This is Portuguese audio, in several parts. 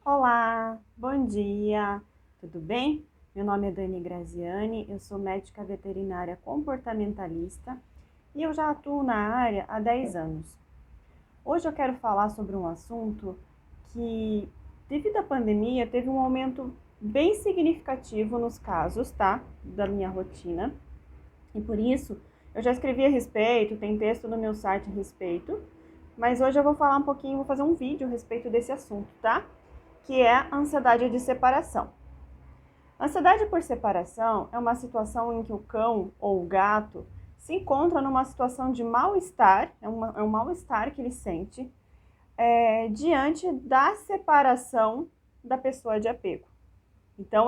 Olá, bom dia, tudo bem? Meu nome é Dani Graziani, eu sou médica veterinária comportamentalista e eu já atuo na área há 10 anos. Hoje eu quero falar sobre um assunto que, devido à pandemia, teve um aumento bem significativo nos casos, tá? Da minha rotina. E por isso, eu já escrevi a respeito, tem texto no meu site a respeito, mas hoje eu vou falar um pouquinho, vou fazer um vídeo a respeito desse assunto, tá? Que é a ansiedade de separação. A ansiedade por separação é uma situação em que o cão ou o gato se encontra numa situação de mal-estar, é um mal-estar que ele sente diante da separação da pessoa de apego. Então,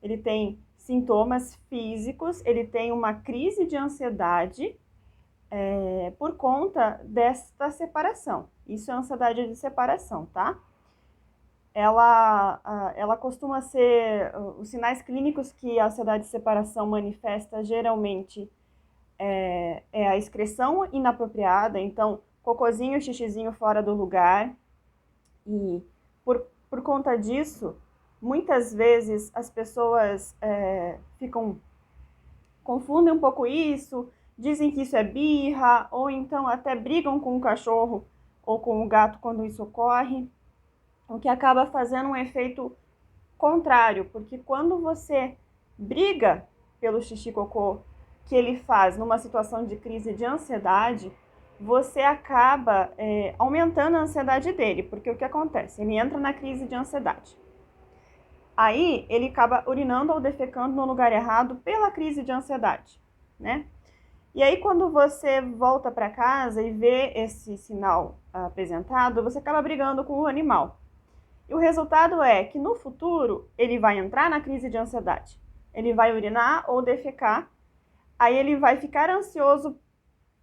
ele tem sintomas físicos, ele tem uma crise de ansiedade por conta desta separação. Isso é ansiedade de separação, tá? Ela costuma ser, os sinais clínicos que a ansiedade de separação manifesta geralmente é a excreção inapropriada, então cocôzinho, xixizinho fora do lugar, e por conta disso, muitas vezes as pessoas confundem um pouco isso, dizem que isso é birra, ou então até brigam com o cachorro ou com o gato quando isso ocorre, o que acaba fazendo um efeito contrário, porque quando você briga pelo xixi cocô que ele faz numa situação de crise de ansiedade, você acaba aumentando a ansiedade dele, porque o que acontece? Ele entra na crise de ansiedade. Aí ele acaba urinando ou defecando no lugar errado pela crise de ansiedade, né? E aí quando você volta para casa e vê esse sinal apresentado, você acaba brigando com o animal. E o resultado é que no futuro ele vai entrar na crise de ansiedade. Ele vai urinar ou defecar, aí ele vai ficar ansioso.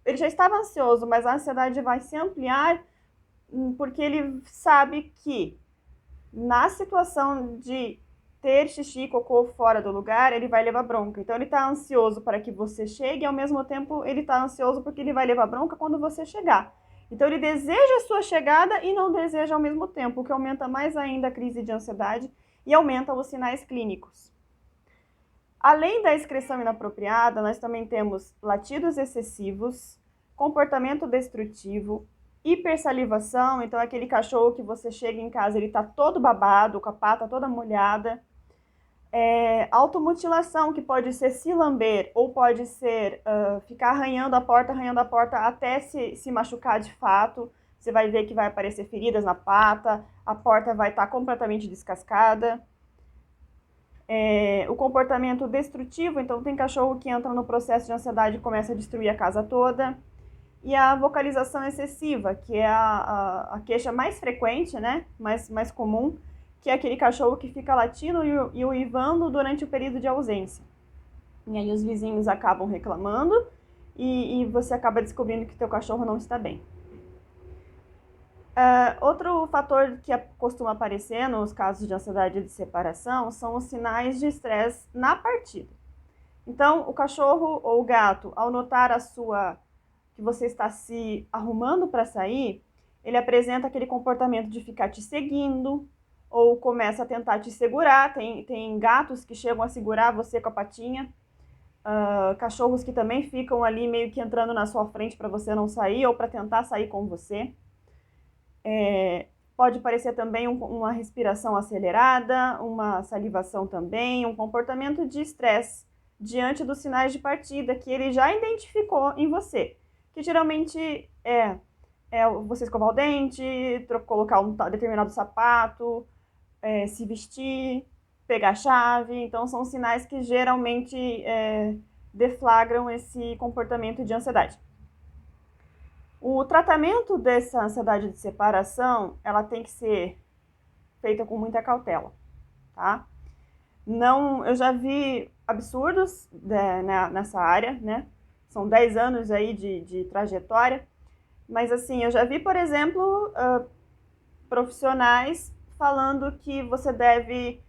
Ele já estava ansioso, mas a ansiedade vai se ampliar porque ele sabe que na situação de ter xixi e cocô fora do lugar, ele vai levar bronca. Então ele está ansioso para que você chegue e ao mesmo tempo ele está ansioso porque ele vai levar bronca quando você chegar. Então ele deseja a sua chegada e não deseja ao mesmo tempo, o que aumenta mais ainda a crise de ansiedade e aumenta os sinais clínicos. Além da excreção inapropriada, nós também temos latidos excessivos, comportamento destrutivo, hipersalivação, então aquele cachorro que você chega em casa, ele tá todo babado, com a pata toda molhada. Automutilação, que pode ser se lamber ou pode ser ficar arranhando a porta até se machucar de fato. Você vai ver que vai aparecer feridas na pata, a porta vai estar completamente descascada. O comportamento destrutivo, então tem cachorro que entra no processo de ansiedade e começa a destruir a casa toda. E a vocalização excessiva, que é a queixa mais frequente, né? mais comum, que é aquele cachorro que fica latindo e uivando durante o período de ausência. E aí os vizinhos acabam reclamando e você acaba descobrindo que teu cachorro não está bem. Outro fator que costuma aparecer nos casos de ansiedade de separação são os sinais de estresse na partida. Então, o cachorro ou o gato, ao notar que você está se arrumando para sair, ele apresenta aquele comportamento de ficar te seguindo ou começa a tentar te segurar. Tem gatos que chegam a segurar você com a patinha, cachorros que também ficam ali meio que entrando na sua frente para você não sair ou para tentar sair com você. Pode parecer também uma respiração acelerada, uma salivação também, um comportamento de estresse diante dos sinais de partida que ele já identificou em você, que geralmente é você escovar o dente, colocar um determinado sapato, se vestir, pegar a chave. Então são sinais que geralmente deflagram esse comportamento de ansiedade. O tratamento dessa ansiedade de separação, ela tem que ser feita com muita cautela, tá? Não, eu já vi absurdos nessa área, né? São 10 anos aí de trajetória, mas assim, eu já vi, por exemplo, profissionais falando que você deve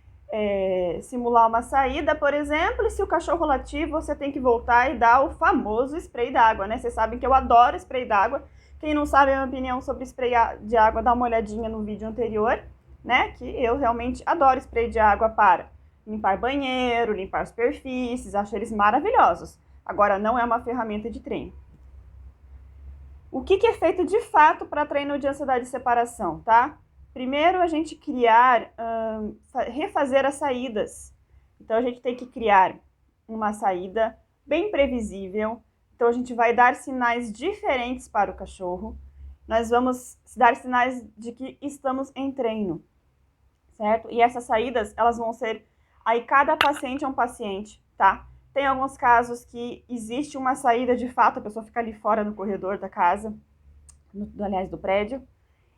simular uma saída, por exemplo, e se o cachorro latir, você tem que voltar e dar o famoso spray d'água, né? Vocês sabem que eu adoro spray d'água. Quem não sabe a minha opinião sobre spray de água, dá uma olhadinha no vídeo anterior. né? Que eu realmente adoro spray de água para limpar banheiro, limpar superfícies, acho eles maravilhosos. Agora, não é uma ferramenta de treino. O que é feito de fato para treino de ansiedade de separação, tá? Primeiro, a gente refazer as saídas. Então, a gente tem que criar uma saída bem previsível. Então, a gente vai dar sinais diferentes para o cachorro. Nós vamos dar sinais de que estamos em treino, certo? E essas saídas, elas vão ser... Aí, cada paciente é um paciente, tá? Tem alguns casos que existe uma saída de fato, a pessoa fica ali fora no corredor da casa, aliás, do prédio.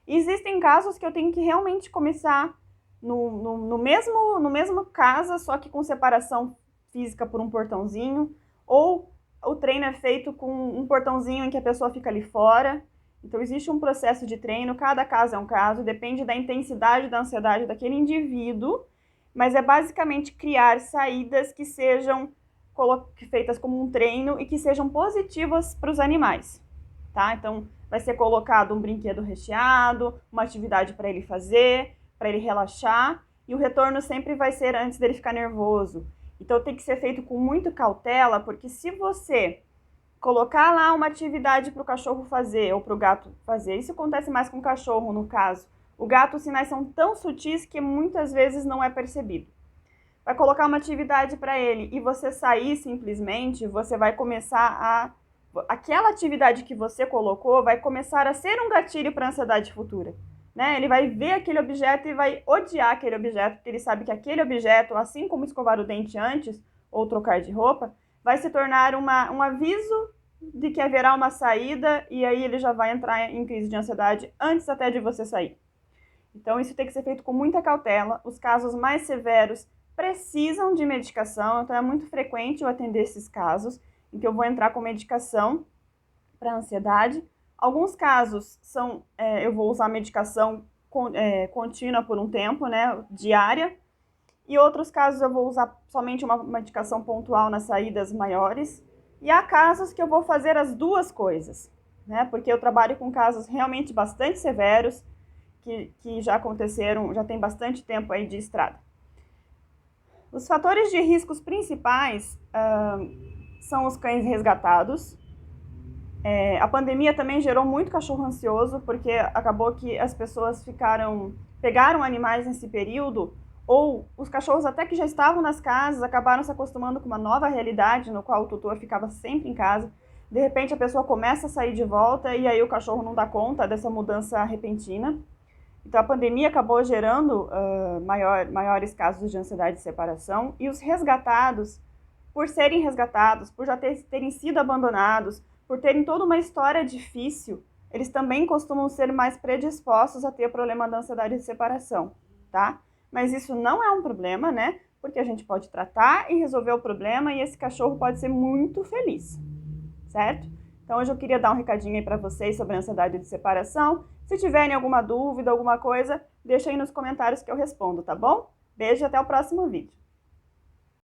Existem casos que eu tenho que realmente começar no mesmo casa, só que com separação física por um portãozinho, ou o treino é feito com um portãozinho em que a pessoa fica ali fora. Então, existe um processo de treino, cada caso é um caso, depende da intensidade da ansiedade daquele indivíduo, mas é basicamente criar saídas que sejam feitas como um treino e que sejam positivas para os animais, tá? Então, vai ser colocado um brinquedo recheado, uma atividade para ele fazer, para ele relaxar, e o retorno sempre vai ser antes dele ficar nervoso. Então, tem que ser feito com muita cautela, porque se você colocar lá uma atividade para o cachorro fazer ou para o gato fazer, isso acontece mais com o cachorro, no caso. O gato, os sinais são tão sutis que muitas vezes não é percebido. Vai colocar uma atividade para ele e você sair simplesmente, você vai começar aquela atividade que você colocou vai começar a ser um gatilho para a ansiedade futura, né? Ele vai ver aquele objeto e vai odiar aquele objeto, porque ele sabe que aquele objeto, assim como escovar o dente antes ou trocar de roupa, vai se tornar um aviso de que haverá uma saída e aí ele já vai entrar em crise de ansiedade antes até de você sair. Então, isso tem que ser feito com muita cautela. Os casos mais severos precisam de medicação, então é muito frequente eu atender esses casos em que eu vou entrar com medicação para ansiedade. Alguns casos eu vou usar medicação contínua por um tempo, né, diária, e outros casos eu vou usar somente uma medicação pontual nas saídas maiores. E há casos que eu vou fazer as duas coisas, né, porque eu trabalho com casos realmente bastante severos, que já aconteceram, já tem bastante tempo aí de estrada. Os fatores de riscos principais são os cães resgatados. A pandemia também gerou muito cachorro ansioso, porque acabou que as pessoas pegaram animais nesse período, ou os cachorros até que já estavam nas casas, acabaram se acostumando com uma nova realidade, no qual o tutor ficava sempre em casa. De repente a pessoa começa a sair de volta e aí o cachorro não dá conta dessa mudança repentina. Então, a pandemia acabou gerando maiores casos de ansiedade de separação, e os resgatados, por serem resgatados, por já terem sido abandonados, por terem toda uma história difícil, eles também costumam ser mais predispostos a ter problema da ansiedade de separação, tá? Mas isso não é um problema, né? Porque a gente pode tratar e resolver o problema e esse cachorro pode ser muito feliz, certo? Então, hoje eu queria dar um recadinho aí para vocês sobre a ansiedade de separação. Se tiverem alguma dúvida, alguma coisa, deixa aí nos comentários que eu respondo, tá bom? Beijo e até o próximo vídeo.